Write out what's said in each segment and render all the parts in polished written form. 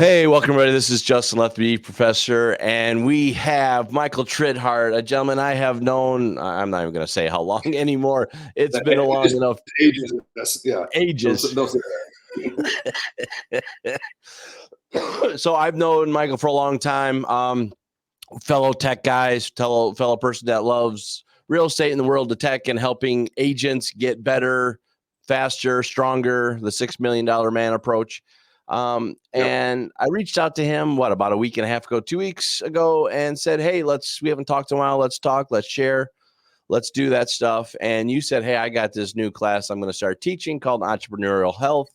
Hey, welcome everybody. This is Justin Letheby, professor, and we have Michael Tritthart, a gentleman I have known. I'm not even going to say how long anymore. It's been a long enough ages. Yeah, ages. Those So I've known Michael for a long time. Fellow tech guys, fellow person that loves real estate in the world of tech and helping agents get better, faster, stronger. The $6 million man approach. And I reached out to him, about a week and a half ago, 2 weeks ago, and said, hey, we haven't talked in a while. Let's talk, let's share, let's do that stuff. And you said, hey, I got this new class I'm going to start teaching called Entrepreneurial Health.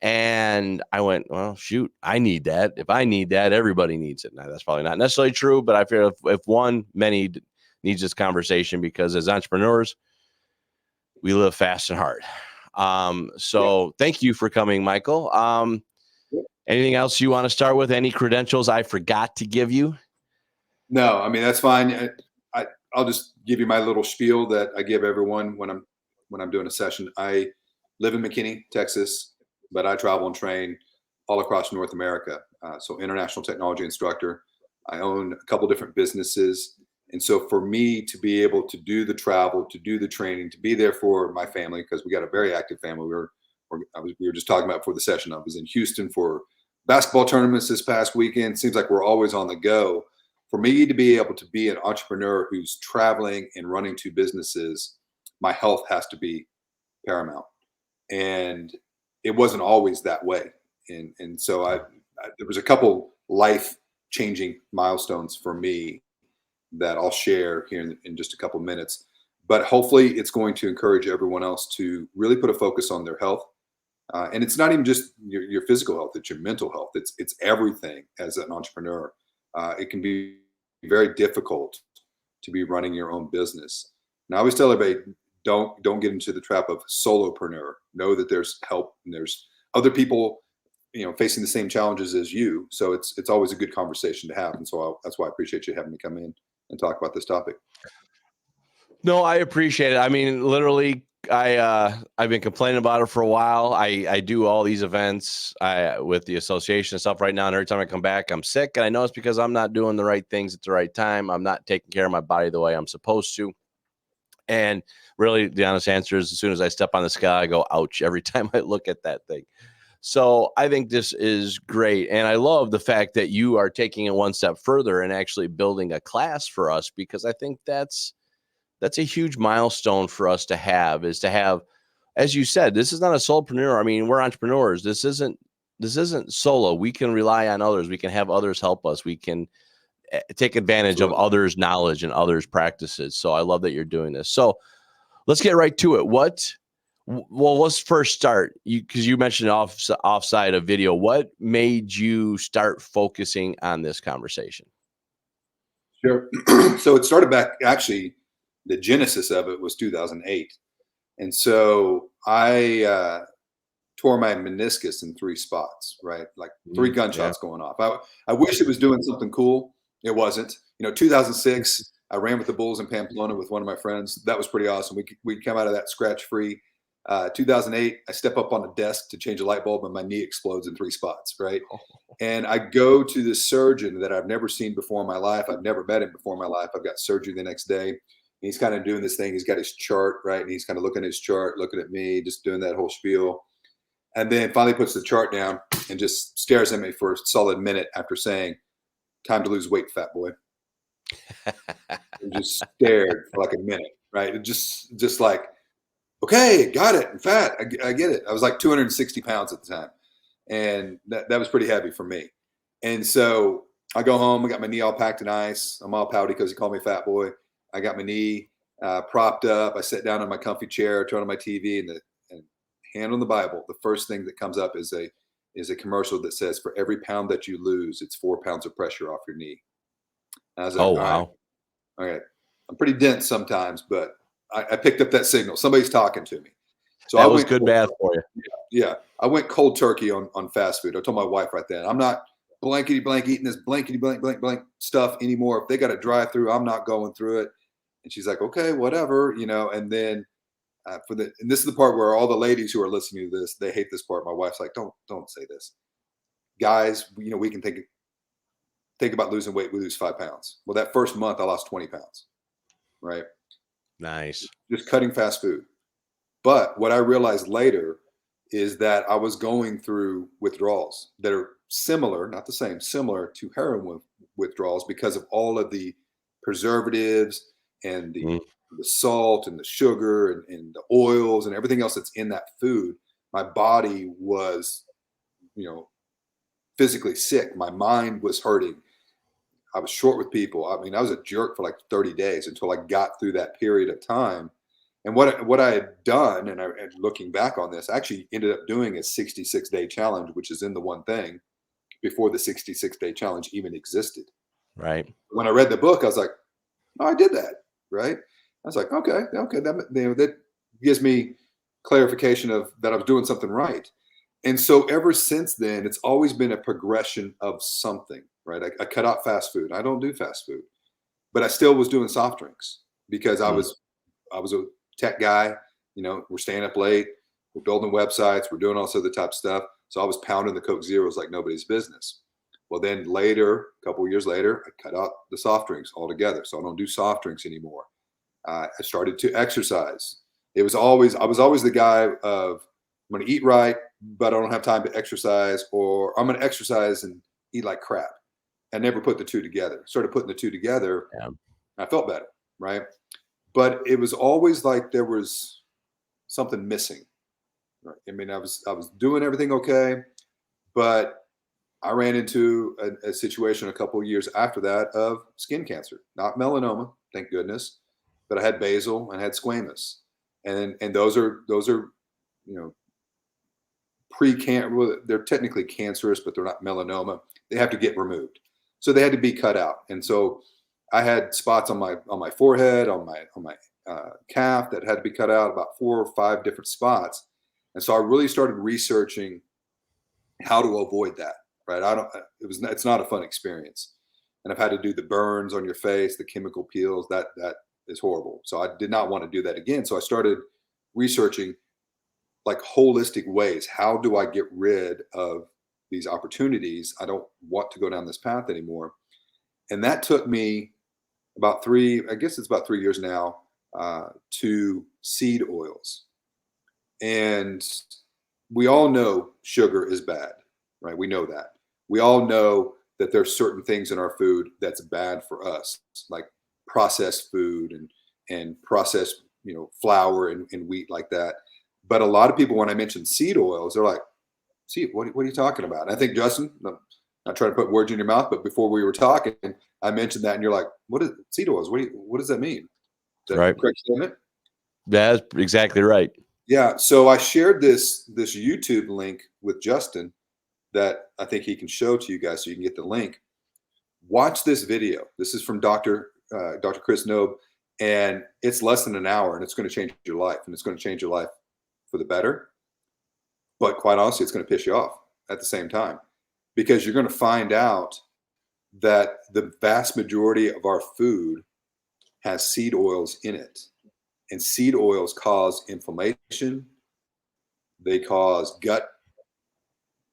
And I went, well, shoot, I need that. If I need that, everybody needs it. Now, that's probably not necessarily true, but I feel if many needs this conversation, because as entrepreneurs, we live fast and hard. So thank you for coming, Michael. Anything else you want to start with? Any credentials I forgot to give you? No, I mean, that's fine. I'll just give you my little spiel that I give everyone when I'm doing a session. I live in McKinney, Texas, but I travel and train all across North America. So international technology instructor. I own a couple different businesses. And so for me to be able to do the travel, to do the training, to be there for my family, because we got a very active family. We were just talking about before the session. I was in Houston for basketball tournaments this past weekend. Seems like we're always on the go. For me to be able to be an entrepreneur who's traveling and running two businesses, my health has to be paramount. And it wasn't always that way. And so there was a couple life-changing milestones for me that I'll share here in just a couple minutes. But hopefully it's going to encourage everyone else to really put a focus on their health. And it's not even just your physical health, it's your mental health. It's everything as an entrepreneur. It can be very difficult to be running your own business. And I always tell everybody, don't get into the trap of solopreneur. Know that there's help and there's other people, facing the same challenges as you. So it's always a good conversation to have. And so that's why I appreciate you having me come in and talk about this topic. No, I appreciate it. I mean, literally, I've been complaining about it for a while. I do all these events with the association and stuff right now, and every time I come back, I'm sick, and I know it's because I'm not doing the right things at the right time. I'm not taking care of my body the way I'm supposed to. And really, the honest answer is, as soon as I step on the scale, I go, ouch, every time I look at that thing. So I think this is great. And I love the fact that you are taking it one step further and actually building a class for us, because I think that's a huge milestone for us to have, as you said, this is not a solopreneur. I mean, we're entrepreneurs. This isn't solo. We can rely on others. We can have others help us. We can take advantage of others' knowledge and others' practices. So I love that you're doing this. So let's get right to it. Let's first start, because you mentioned offside of video. What made you start focusing on this conversation? Sure. So it started back, actually, the genesis of it was 2008. And so I tore my meniscus in 3 spots, right? Like 3 gunshots going off. I wish it was doing something cool. It wasn't. 2006, I ran with the Bulls in Pamplona with one of my friends. That was pretty awesome. We come out of that scratch free. 2008, I step up on a desk to change a light bulb and my knee explodes in 3 spots, right? And I go to this surgeon that I've never seen before in my life. I've never met him before in my life. I've got surgery the next day. He's kind of doing this thing. He's got his chart, right? And he's kind of looking at his chart, looking at me, just doing that whole spiel. And then finally puts the chart down and just stares at me for a solid minute after saying, "Time to lose weight, fat boy." And just stared for like a minute, right? It just like, okay, got it. In fact, I get it. I was like 260 pounds at the time. And that was pretty heavy for me. And so I go home. I got my knee all packed in ice. I'm all pouty because he called me fat boy. I got my knee propped up. I sit down in my comfy chair, turn on my TV, and hand on the Bible. The first thing that comes up is a commercial that says, "For every pound that you lose, it's 4 pounds of pressure off your knee." And I was like, oh, wow. All right. I'm pretty dense sometimes, but I picked up that signal. Somebody's talking to me. So that was good math for you. Yeah. I went cold turkey on fast food. I told my wife right then, I'm not blankety blank eating this blankety blank blank blank stuff anymore. If they got a drive through, I'm not going through it. And she's like, okay, whatever, and then and this is the part where all the ladies who are listening to this, they hate this part. My wife's like, don't say this. guys, we can think about losing weight. We lose 5 pounds. Well, that first month I lost 20 pounds, right? Nice. Just cutting fast food. But what I realized later is that I was going through withdrawals that are similar, not the same, similar to heroin withdrawals because of all of the preservatives and the salt and the sugar and the oils and everything else that's in that food. My body was, physically sick. My mind was hurting. I was short with people. I mean, I was a jerk for like 30 days until I got through that period of time. And what I had done, and looking back on this, I actually ended up doing a 66-day challenge, which is in the One Thing, before the 66-day challenge even existed. Right. When I read the book, I was like, oh, I did that. Right. I was like, okay, that gives me clarification of that I was doing something right. And so ever since then, it's always been a progression of something, right? I cut out fast food. I don't do fast food, but I still was doing soft drinks because I was a tech guy. We're staying up late, we're building websites, we're doing all sorts of the type stuff. So I was pounding the Coke Zeros like nobody's business. Well, then later, a couple of years later, I cut out the soft drinks altogether. So I don't do soft drinks anymore. I started to exercise. I was always the guy of, I'm going to eat right, but I don't have time to exercise, or I'm going to exercise and eat like crap. I never put the two together. Started putting the two together. Yeah. I felt better, right? But it was always like there was something missing. Right? I mean, I was doing everything okay, but I ran into a situation a couple of years after that of skin cancer, not melanoma, thank goodness, but I had basal and I had squamous, and those are pre-cancer. Well, they're technically cancerous, but they're not melanoma. They have to get removed, so they had to be cut out. And so I had spots on my forehead, on my calf that had to be cut out, about 4 or 5 different spots. And so I really started researching how to avoid that. Right? It's not a fun experience, and I've had to do the burns on your face, the chemical peels. That is horrible. So I did not want to do that again. So I started researching like holistic ways. How do I get rid of these opportunities? I don't want to go down this path anymore. And that took me about 3 years now, to seed oils. And we all know sugar is bad, right? We know that. We all know that there's certain things in our food that's bad for us, like processed food and processed, flour and wheat like that. But a lot of people, when I mention seed oils, they're like, "Seed? What are you talking about?" And I think, Justin, I'm not trying to put words in your mouth, but before we were talking, I mentioned that, and you're like, "What is seed oils? What does that mean?" Is that Right. correct statement? That's exactly right. Yeah. So I shared this YouTube link with Justin that I think he can show to you guys, so you can get the link. Watch this video. This is from Dr. Chris Nobe, and it's less than an hour, and it's going to change your life, and it's going to change your life for the better. But quite honestly, it's going to piss you off at the same time, because you're going to find out that the vast majority of our food has seed oils in it, and seed oils cause inflammation. They cause gut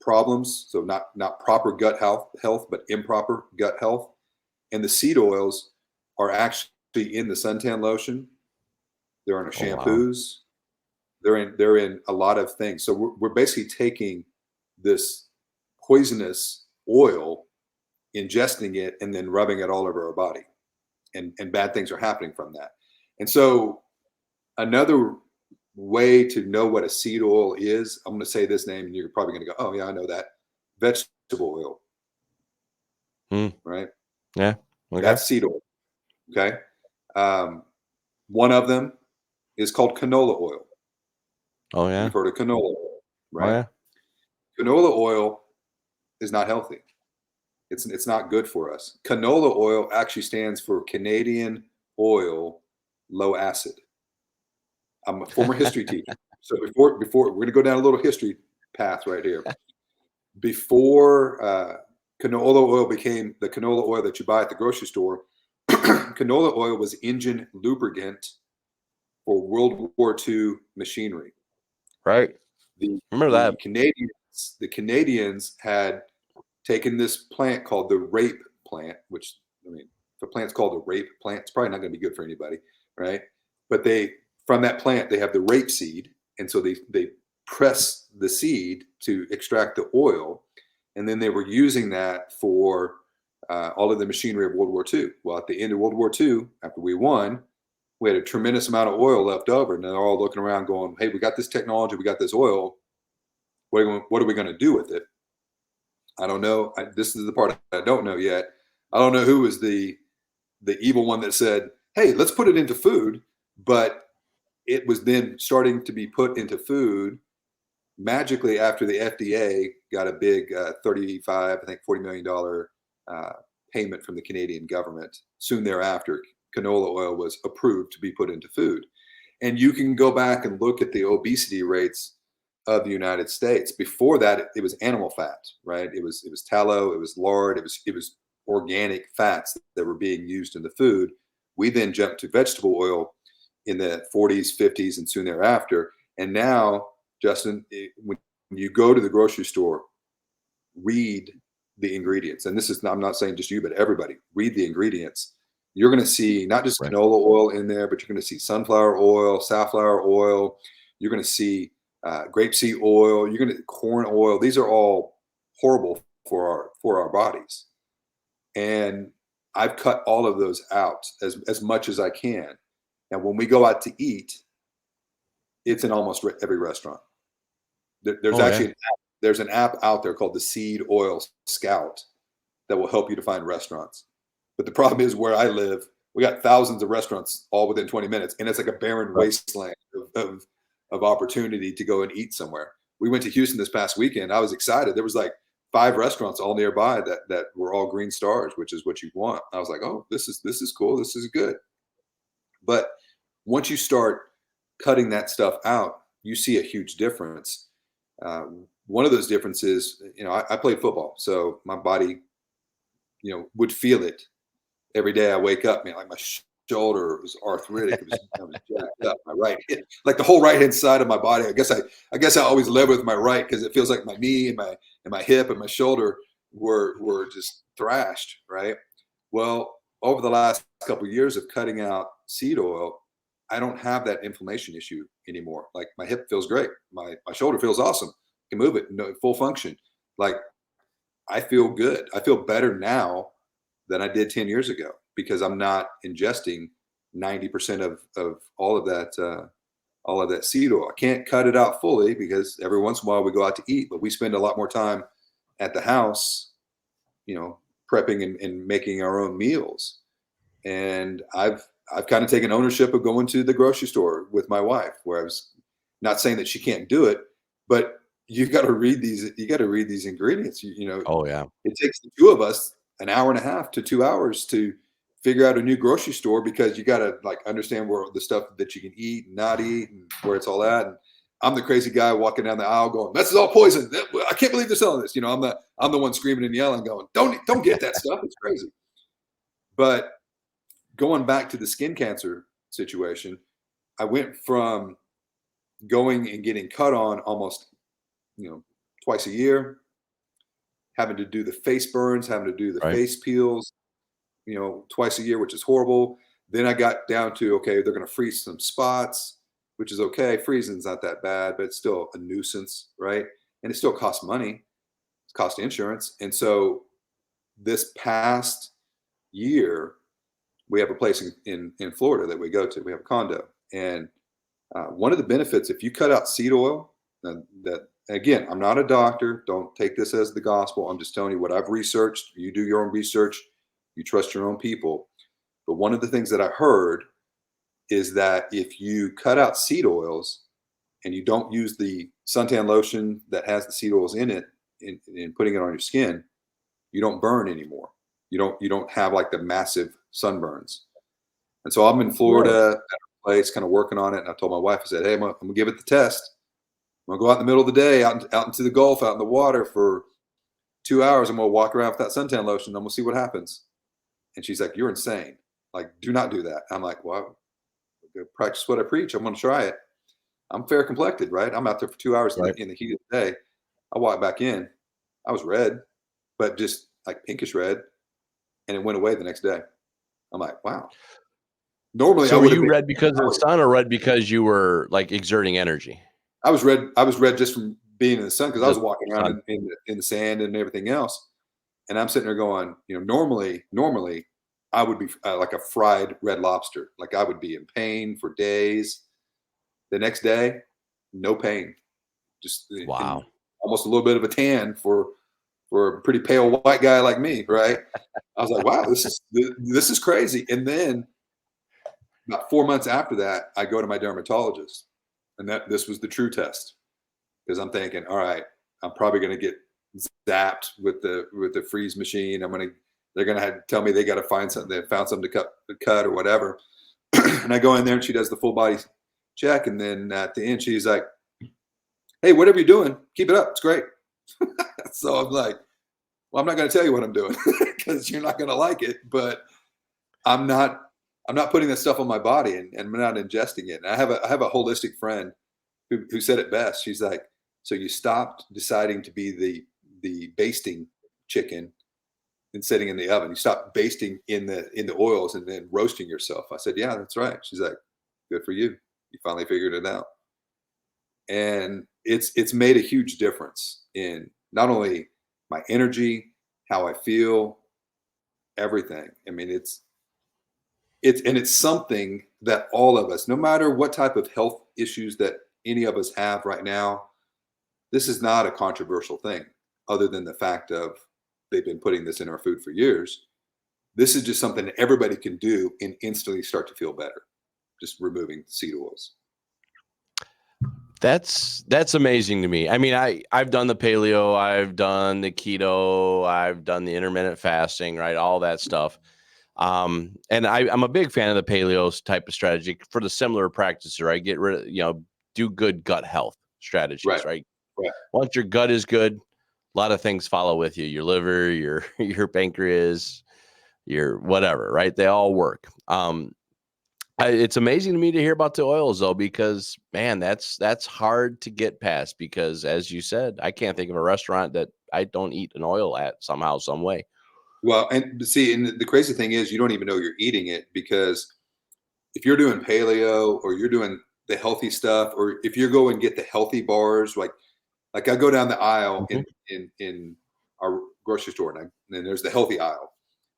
problems, so not proper gut health, but improper gut health. And the seed oils are actually in the suntan lotion. They're in our shampoos. Wow. They're in a lot of things. So we're basically taking this poisonous oil, ingesting it, and then rubbing it all over our body, and bad things are happening from that. And so another way to know what a seed oil is, I'm going to say this name, and you're probably going to go, "Oh yeah, I know that." Vegetable oil. Right? Yeah. Okay. That's seed oil. Okay. One of them is called canola oil. Oh yeah. You've heard of canola oil, right? Oh, yeah. Canola oil is not healthy. It's not good for us. Canola oil actually stands for Canadian oil low acid. I'm a former history teacher. So before we're going to go down a little history path right here. Before canola oil became the canola oil that you buy at the grocery store, canola oil was engine lubricant for World War II machinery. Remember that. The Canadians had taken this plant called the rape plant, which, I mean, if a plant's called a rape plant, it's probably not going to be good for anybody, right? But from that plant, they have the rape seed. And so they press the seed to extract the oil. And then they were using that for all of the machinery of World War II. Well, at the end of World War II, after we won, we had a tremendous amount of oil left over. And they're all looking around going, hey, we got this technology, we got this oil. What are we going to do with it? I don't know. This is the part I don't know yet. I don't know who was the evil one that said, hey, let's put it into food. But it was then starting to be put into food magically after the FDA got a big $35, I think $40 million payment from the Canadian government. Soon thereafter, canola oil was approved to be put into food. And you can go back and look at the obesity rates of the United States. Before that, it was animal fat, right? It was tallow, it was lard, it was organic fats that were being used in the food. We then jumped to vegetable oil in the 40s, 50s, and soon thereafter. And now, Justin, when you go to the grocery store, read the ingredients. And this is, I'm not saying just you, but everybody, read the ingredients. You're going to see not just canola oil in there, but you're going to see sunflower oil, safflower oil. You're going to see grapeseed oil. You're going to corn oil. These are all horrible for our bodies. And I've cut all of those out as much as I can. Now, when we go out to eat, it's in almost every restaurant. There's an app out there called the Seed Oil Scout that will help you to find restaurants. But the problem is, where I live, we got thousands of restaurants all within 20 minutes, and it's like a barren wasteland of opportunity to go and eat somewhere. We went to Houston this past weekend. I was excited. There was like 5 restaurants all nearby that were all green stars, which is what you want. I was like, oh, this is cool. This is good. But once you start cutting that stuff out, you see a huge difference. One of those differences, I played football, so my body, would feel it every day. I wake up, man, like my shoulder was arthritic. I was jacked up. My right hip, like the whole right hand side of my body. I guess I always live with my right, because it feels like my knee and my hip and my shoulder were just thrashed, right? Well, over the last couple of years of cutting out seed oil, I don't have that inflammation issue anymore. Like, my hip feels great. My shoulder feels awesome. I can move it, full function. Like, I feel good. I feel better now than I did 10 years ago, because I'm not ingesting 90% of all of that seed oil. I can't cut it out fully, because every once in a while we go out to eat, but we spend a lot more time at the house, prepping and making our own meals. And I've kind of taken ownership of going to the grocery store with my wife, where I was not saying that she can't do it, but you've got to read these. You got to read these ingredients. Oh yeah. It takes the two of us an hour and a half to 2 hours to figure out a new grocery store, because you got to understand where the stuff that you can eat and not eat, and where it's all at. And I'm the crazy guy walking down the aisle going, "This is all poison. I can't believe they're selling this." I'm the one screaming and yelling, going, "Don't get that stuff. It's crazy." But going back to the skin cancer situation, I went from going and getting cut on almost, twice a year, having to do the face burns, having to do the face peels, twice a year, which is horrible. Then I got down to, okay, they're going to freeze some spots, which is okay. Freezing's not that bad, but it's still a nuisance, right? And it still costs money. It costs insurance. And so this past year, we have a place in Florida that we go to. We have a condo. And one of the benefits, if you cut out seed oil, that again, I'm not a doctor. Don't take this as the gospel. I'm just telling you what I've researched. You do your own research. You trust your own people. But one of the things that I heard is that if you cut out seed oils and you don't use the suntan lotion that has the seed oils in it, in putting it on your skin, you don't burn anymore. You don't have like the massive sunburns. And so I'm in Florida at a place kind of working on it. And I told my wife, I said, hey, I'm gonna give it the test. I'm gonna go out in the middle of the day, out into the Gulf, out in the water for 2 hours. I'm gonna walk around with that suntan lotion. I'm gonna see what happens. And she's like, you're insane. Like, do not do that. I'm like, well, I'm gonna practice what I preach. I'm gonna try it. I'm fair complected, right? I'm out there for 2 hours in the heat of the day. I walk back in. I was red. but just like pinkish red, and it went away the next day. I'm like, wow. Normally I So were would have you been, red because of the sun or red because you were like exerting energy? I was red. I was red just from being in the sun because I was Just walking around sun. in the sand and everything else. And I'm sitting there going, normally I would be like a fried red lobster. Like I would be in pain for days. The next day, no pain, just in Wow. almost a little bit of a tan for a pretty pale white guy like me, right? I was like, wow, this is crazy. And then about 4 months after that, I go to my dermatologist, and this was the true test because I'm thinking, all right, I'm probably going to get zapped with the freeze machine. They're going to tell me they got to find something. They found something to cut or whatever. And I go in there and she does the full body check, and then at the end she's like, "Hey, whatever you're doing, keep it up. It's great." So I'm like, "Well, I'm not going to tell you what I'm doing because you're not going to like it, but I'm not." I'm not putting that stuff on my body, and I'm not ingesting it. And I have a holistic friend who said it best. She's like, "So you stopped deciding to be the basting chicken and sitting in the oven. You stopped basting in the oils and then roasting yourself." I said, "Yeah, that's right." She's like, "Good for you. You finally figured it out." And it's made a huge difference in not only my energy, how I feel, everything. I mean, it's something that all of us, no matter what type of health issues that any of us have right now, this is not a controversial thing, other than the fact of they've been putting this in our food for years. This is just something that everybody can do and instantly start to feel better, just removing seed oils. That's amazing to me. I mean, I've done the paleo, I've done the keto, I've done the intermittent fasting, right? All that stuff. And I'm a big fan of the paleo type of strategy for the similar practices, right? Get rid of, do good gut health strategies, Right. right? Right. Once your gut is good, a lot of things follow with you. Your liver, your your pancreas, your whatever, right? They all work. It's amazing to me to hear about the oils though, because man, that's hard to get past because as you said, I can't think of a restaurant that I don't eat an oil at somehow, some way. Well, and see, and the crazy thing is you don't even know you're eating it, because if you're doing paleo or you're doing the healthy stuff, or if you go and get the healthy bars, like I go down the aisle Mhm. in our grocery store, and then there's the healthy aisle,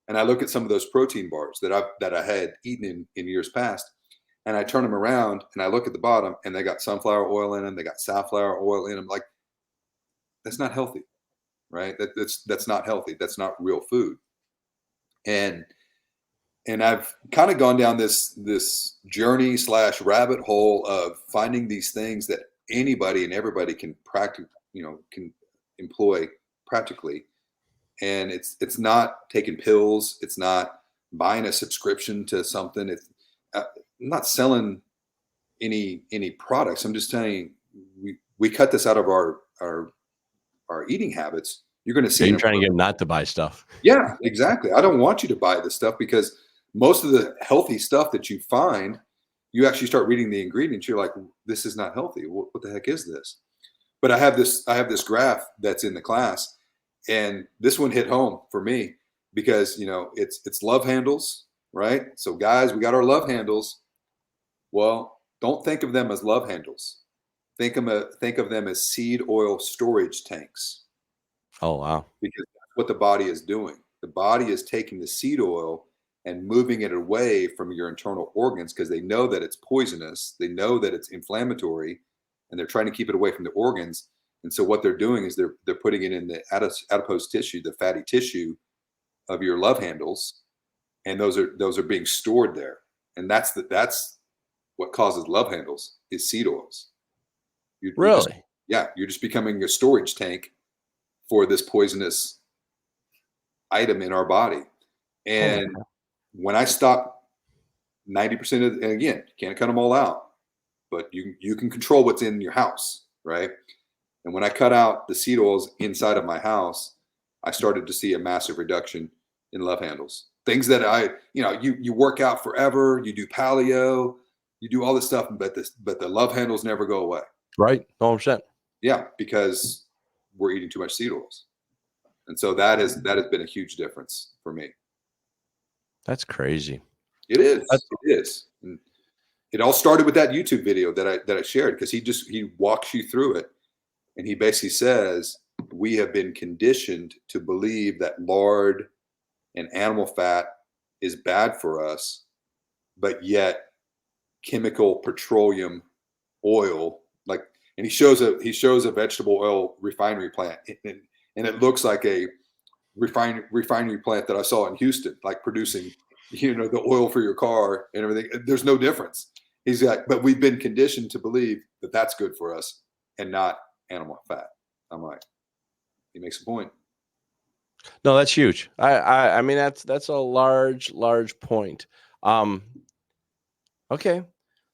and I look at some of those protein bars that I had eaten in years past, and I turn them around and I look at the bottom, and they got sunflower oil in them, they got safflower oil in them. Like, that's not healthy, right? That's not healthy. That's not real food. And I've kind of gone down this journey / rabbit hole of finding these things that anybody and everybody can practice, can employ practically. And it's not taking pills. It's not buying a subscription to something. I'm not selling any products. I'm just telling you, we cut this out of our eating habits. You're going to Are see you an trying to get improvement. them not to buy stuff? Yeah, exactly. I don't want you to buy this stuff, because most of the healthy stuff that you find, you actually start reading the ingredients. You're like, this is not healthy. What the heck is this? But I have this graph that's in the class, and this one hit home for me because it's love handles, right? So guys, we got our love handles. Well, don't think of them as love handles. Think of them as seed oil storage tanks, Oh wow. because that's what the body is doing. The body is taking the seed oil and moving it away from your internal organs, because they know that it's poisonous. They know that it's inflammatory, and they're trying to keep it away from the organs. And so what they're doing is they're putting it in the adipose tissue, the fatty tissue of your love handles, and those are being stored there. And that's what causes love handles, is seed oils. You're just, Really? yeah, you're just becoming a storage tank for this poisonous item in our body. Holy And crap. when I stop 90% of, and again, can't cut them all out, but you can control what's in your house, right? And when I cut out the seed oils inside of my house, I started to see a massive reduction in love handles. Things that you work out forever, you do paleo, you do all this stuff, but the love handles never go away. Right? 100%. Yeah, because we're eating too much seed oils. And so that has been a huge difference for me. That's crazy. It is. That's, It is. And it all started with that YouTube video that I shared, because he walks you through it, and he basically says we have been conditioned to believe that lard and animal fat is bad for us, but yet chemical petroleum oil, like, and he shows a vegetable oil refinery plant, and it looks like a refinery plant that I saw in Houston, like producing, the oil for your car and everything. There's no difference. He's like, but we've been conditioned to believe that that's good for us and not animal fat. I'm like, he makes a point. no, that's huge. I mean, that's a large point. Okay.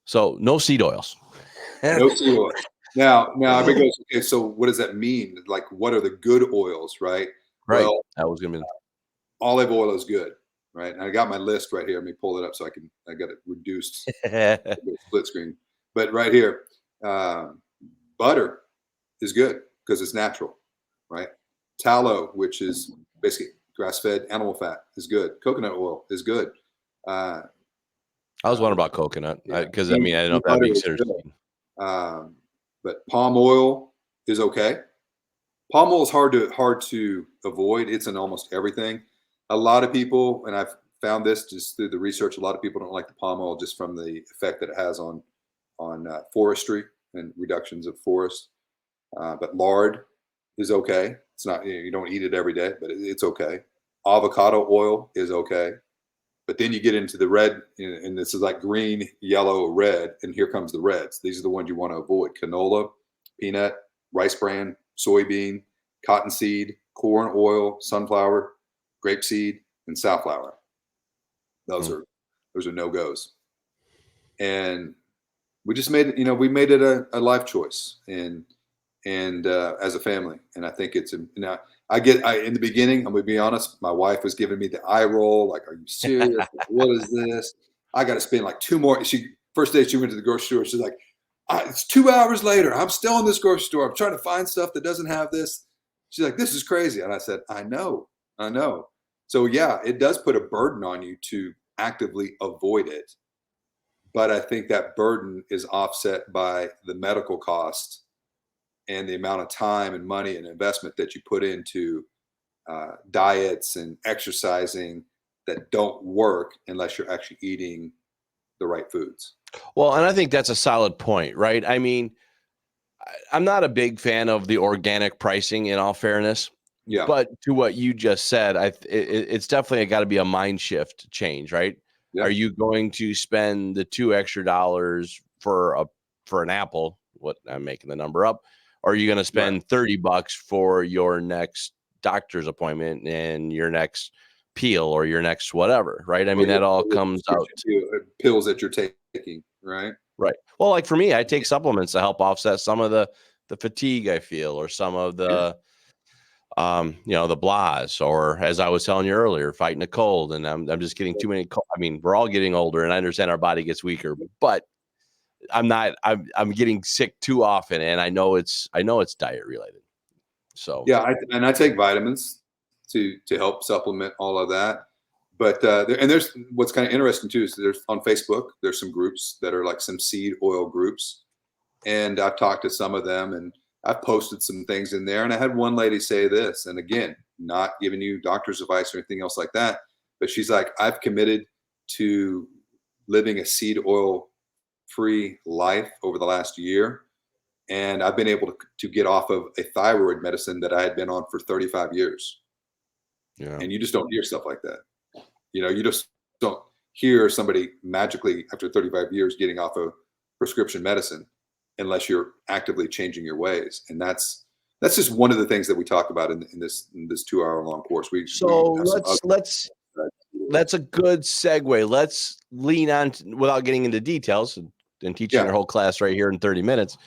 So no seed oils. No seed oil. Now everybody goes, okay, so what does that mean? Like, what are the good oils, right? Right. Well, That was gonna be olive oil is good, right? And I got my list right here. Let me pull it up so I got it reduced, split screen. But right here, butter is good because it's natural, right? Tallow, which is basically grass-fed animal fat, is good. Coconut oil is good. I was wondering about coconut because Ghee I didn't know if that'd be butter is considered good. seed. But palm oil is okay. Palm oil is hard to avoid. It's in almost everything. A lot of people, and I've found this just through the research, a lot of people don't like the palm oil just from the effect that it has on forestry and reductions of forest. But lard is okay. It's not, you don't eat it every day, but it's okay. Avocado oil is okay. But then you get into the red, and this is like green, yellow, red, and here comes the reds. These are the ones you want to avoid: canola, peanut, rice bran, soybean, cottonseed, corn oil, sunflower, grapeseed, and safflower. Those are no-goes. And we just made it, we made it a life choice, and as a family. And I think it's in the beginning, I'm gonna be honest, my wife was giving me the eye roll, like, are you serious? What is this? I got to spend like first day she went to the grocery store, she's like, it's 2 hours later, I'm still in this grocery store, I'm trying to find stuff that doesn't have this. She's like, this is crazy. And I said, I know. So yeah, it does put a burden on you to actively avoid it, but I think that burden is offset by the medical cost and the amount of time and money and investment that you put into diets and exercising that don't work unless you're actually eating the right foods. Well, and I think that's a solid point, right? I mean, I'm not a big fan of the organic pricing, in all fairness. Yeah. But to what you just said, it's definitely got to be a mind shift change, right? Yeah. Are you going to spend the $2 extra for an apple? What, I'm making the number up. Or are you going to spend $30 for your next doctor's appointment and your next peel or your next whatever, right? I mean, that all comes out. Pills that you're taking, right? Right. Well, like for me, I take supplements to help offset some of the fatigue I feel, or some of the the blahs, or as I was telling you earlier, fighting a cold, and I'm just getting too many. I mean, we're all getting older, and I understand our body gets weaker, but I'm getting sick too often, and I know it's diet related. So yeah, I take vitamins to help supplement all of that. But there's what's kind of interesting too is there's on Facebook there's some groups that are like some seed oil groups, and I've talked to some of them, and I've posted some things in there. And I had one lady say this, and again, not giving you doctor's advice or anything else like that, but she's like, I've committed to living a seed oil free life over the last year, and I've been able to get off of a thyroid medicine that I had been on for 35 years. yeah. And you just don't hear stuff like that. You just don't hear somebody magically after 35 years getting off of prescription medicine unless you're actively changing your ways. And that's just one of the things that we talk about in this 2 hour long course. That's a good segue. Let's lean on without getting into details and teaching your whole class right here in 30 minutes.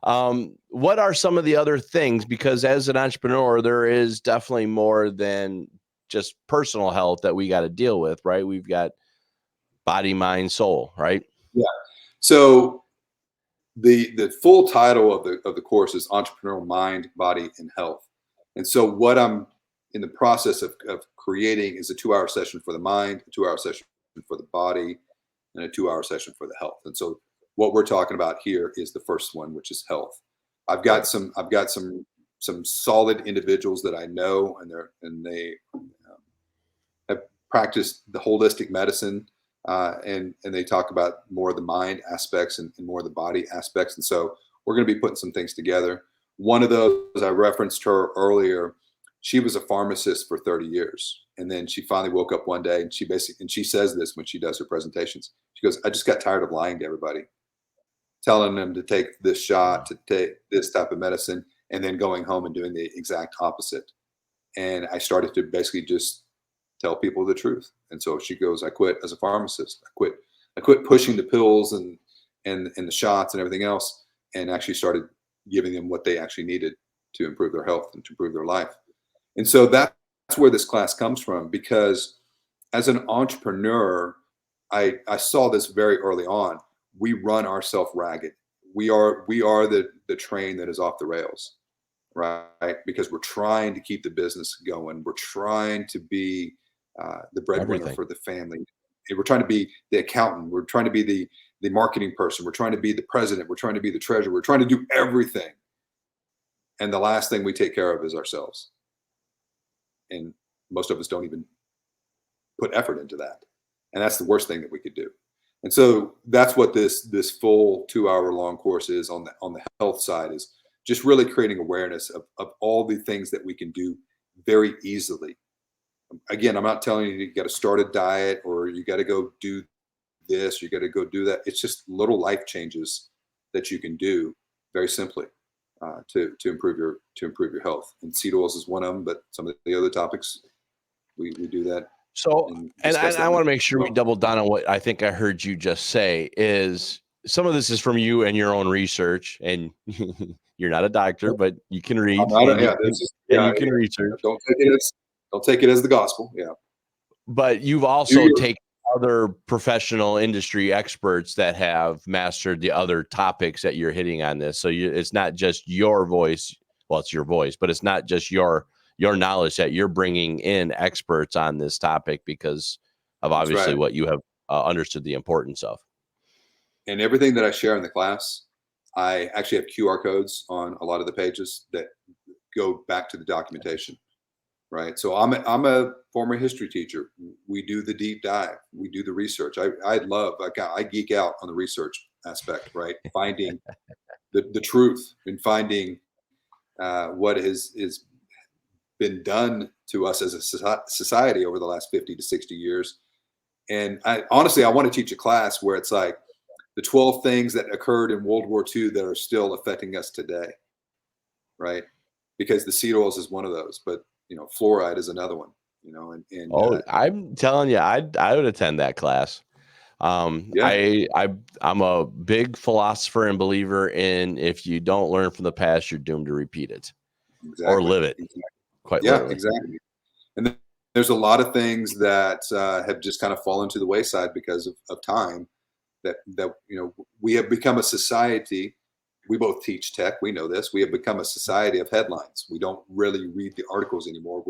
What are some of the other things? Because as an entrepreneur, there is definitely more than just personal health that we got to deal with, right? We've got body, mind, soul, right? Yeah. So the full title of the course is Entrepreneurial Mind, Body, and Health. And so what I'm in the process of creating is a 2-hour session for the mind, a 2-hour session for the body, and a 2-hour session for the health. And so what we're talking about here is the first one, which is health. I've got some solid individuals that I know, and they have practiced the holistic medicine, and they talk about more of the mind aspects and more of the body aspects. And so we're going to be putting some things together. One of those, I referenced her earlier. She was a pharmacist for 30 years. And then she finally woke up one day, and she says this when she does her presentations. She goes, I just got tired of lying to everybody, telling them to take this shot, to take this type of medicine, and then going home and doing the exact opposite. And I started to basically just tell people the truth. And so she goes, I quit as a pharmacist. I quit pushing the pills and the shots and everything else, and actually started giving them what they actually needed to improve their health and to improve their life. And so that's where this class comes from, because as an entrepreneur, I saw this very early on. We run ourselves ragged. We are the train that is off the rails, right? Because we're trying to keep the business going. We're trying to be the breadwinner for the family. We're trying to be the accountant. We're trying to be the marketing person. We're trying to be the president. We're trying to be the treasurer. We're trying to do everything. And the last thing we take care of is ourselves. And most of us don't even put effort into that. And that's the worst thing that we could do. And so that's what this full 2-hour long course is on the health side, is just really creating awareness of all the things that we can do very easily. Again, I'm not telling you got to start a diet or you got to go do this, you got to go do that. It's just little life changes that you can do very simply to improve your health. And seed oils is one of them, but some of the other topics we do that. So, and I want to make sure we double down on what I think I heard you just say. Is some of this is from you and your own research, and you're not a doctor, but you can read. You can research. Don't take it as the gospel. Yeah. But you've also taken other professional industry experts that have mastered the other topics that you're hitting on this. So it's not just your voice. Well, it's your voice, but it's not just your knowledge that you're bringing in experts on this topic because of obviously what you have understood the importance of. And everything that I share in the class, I actually have QR codes on a lot of the pages that go back to the documentation. Right. So I'm a former history teacher. We do the deep dive. We do the research. I geek out on the research aspect, right? Finding the truth and finding what has been done to us as a society over the last 50 to 60 years. And I want to teach a class where it's like the 12 things that occurred in World War II that are still affecting us today. Right. Because the seed oils is one of those, but fluoride is another one, I'm telling you, I would attend that class. I'm a big philosopher and believer in, if you don't learn from the past, you're doomed to repeat it or live it. Exactly. Quite literally. Exactly. And there's a lot of things that have just kind of fallen to the wayside because of time that we have become a society. We both teach tech. We know this. We have become a society of headlines. We don't really read the articles anymore.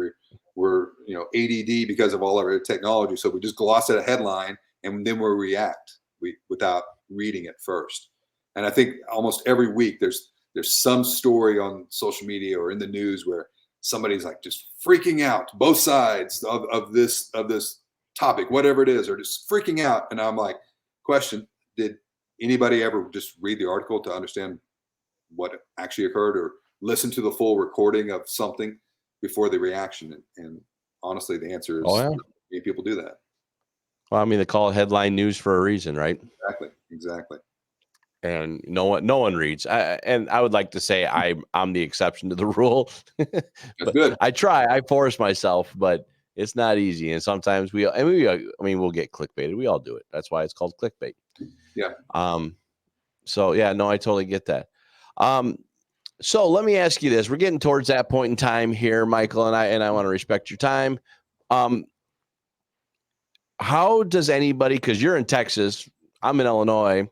We're ADD because of all of our technology. So we just gloss at a headline and then we react without reading it first. And I think almost every week there's some story on social media or in the news where somebody's like just freaking out, both sides of this topic, whatever it is, or just freaking out. And I'm like, question, did anybody ever just read the article to understand what actually occurred or listen to the full recording of something before the reaction? And honestly, the answer is many people do that. Well, I mean, they call it headline news for a reason, right? Exactly. And no one reads. And I would like to say I'm the exception to the rule. But good. I try. I force myself, but it's not easy. And sometimes we'll get clickbaited. We all do it. That's why it's called clickbait. Yeah. So yeah, no, I totally get that. So let me ask you this. We're getting towards that point in time here, Michael, and I want to respect your time. How does anybody, because you're in Texas, I'm in Illinois,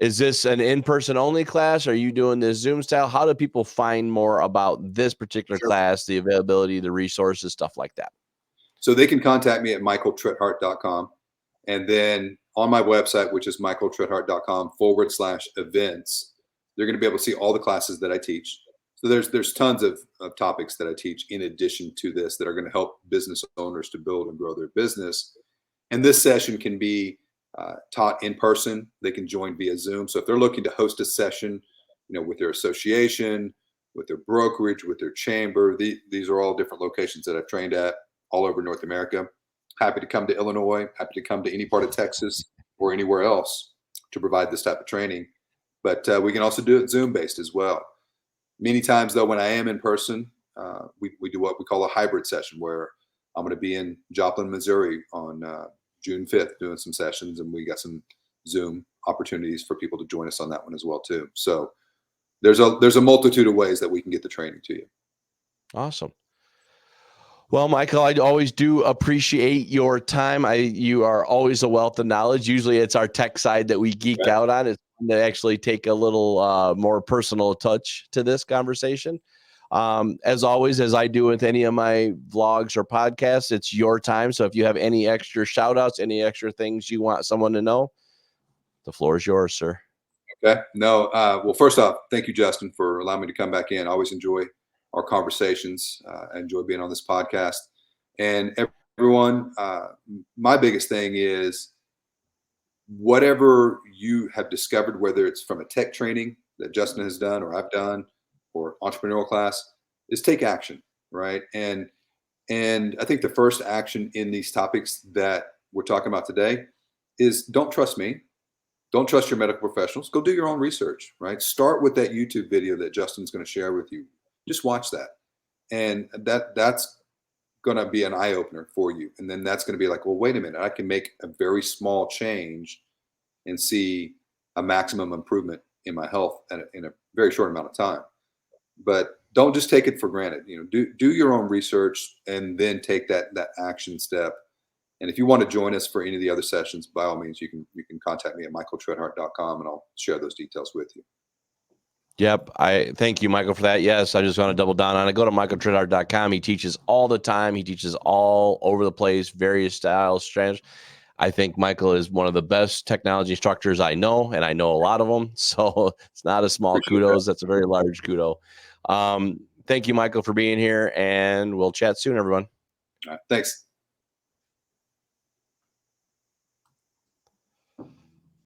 Is this an in-person only class? Are you doing this Zoom style? How do people find more about this particular class, the availability, the resources, stuff like that? So they can contact me at michaeltritthart.com. And then on my website, which is michaeltritthart.com/events, they're going to be able to see all the classes that I teach. So there's tons of topics that I teach in addition to this that are going to help business owners to build and grow their business. And this session can be taught in person. They can join via Zoom. So if they're looking to host a session, with their association, with their brokerage, with their chamber, these are all different locations that I've trained at all over North America. Happy to come to Illinois, happy to come to any part of Texas or anywhere else to provide this type of training. But we can also do it Zoom based as well. Many times though, when I am in person, we do what we call a hybrid session, where I'm going to be in Joplin, Missouri on June 5th doing some sessions, and we got some Zoom opportunities for people to join us on that one as well too. So there's a multitude of ways that we can get the training to you. Awesome. Well, Michael, I always do appreciate your time. You are always a wealth of knowledge. Usually it's our tech side that we geek out on. It's fun to actually take a little more personal touch to this conversation. As always, as I do with any of my vlogs or podcasts, it's your time. So if you have any extra shout outs, any extra things you want someone to know, the floor is yours, sir. Okay. No. Well, first off, thank you, Justin, for allowing me to come back in. I always enjoy our conversations. I enjoy being on this podcast. And everyone, my biggest thing is whatever you have discovered, whether it's from a tech training that Justin has done or I've done or entrepreneurial class, is take action, right? And I think the first action in these topics that we're talking about today is don't trust me. Don't trust your medical professionals. Go do your own research, right? Start with that YouTube video that Justin's going to share with you. Just watch that. And that's going to be an eye opener for you. And then that's going to be like, well, wait a minute, I can make a very small change and see a maximum improvement in my health in a very short amount of time. But don't just take it for granted. Do your own research and then take that action step. And if you want to join us for any of the other sessions, by all means, you can contact me at michaeltritthart.com and I'll share those details with you. Yep. I thank you, Michael, for that. Yes, I just want to double down on it. Go to michaeltritthart.com. He teaches all the time. He teaches all over the place, various styles, strands. I think Michael is one of the best technology instructors I know, and I know a lot of them. So it's not a small kudos. That's a very large kudo. Thank you, Michael, for being here, and we'll chat soon, everyone. All right, thanks.